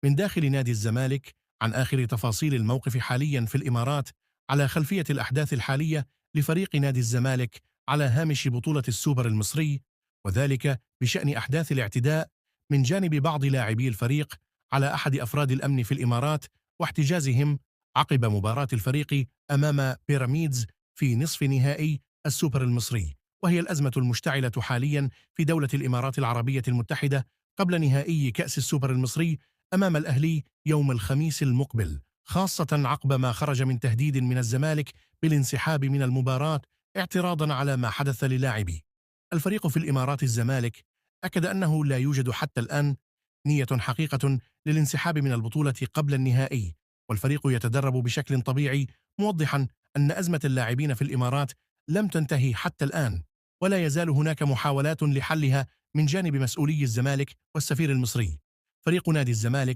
من داخل نادي الزمالك عن آخر تفاصيل الموقف حاليا في الإمارات على خلفية الأحداث الحالية لفريق نادي الزمالك على هامش بطولة السوبر المصري، وذلك بشأن أحداث الاعتداء من جانب بعض لاعبي الفريق على أحد أفراد الأمن في الإمارات واحتجازهم عقب مباراة الفريق أمام بيراميدز في نصف نهائي السوبر المصري، وهي الأزمة المشتعلة حاليا في دولة الإمارات العربية المتحدة قبل نهائي كأس السوبر المصري أمام الأهلي يوم الخميس المقبل، خاصة عقب ما خرج من تهديد من الزمالك بالانسحاب من المباراة اعتراضا على ما حدث للاعبي الفريق في الإمارات. الزمالك أكد أنه لا يوجد حتى الآن نية حقيقة للانسحاب من البطولة قبل النهائي، والفريق يتدرب بشكل طبيعي، موضحا أن أزمة اللاعبين في الإمارات لم تنتهي حتى الآن، ولا يزال هناك محاولات لحلها من جانب مسؤولي الزمالك والسفير المصري. فريق نادي الزمالك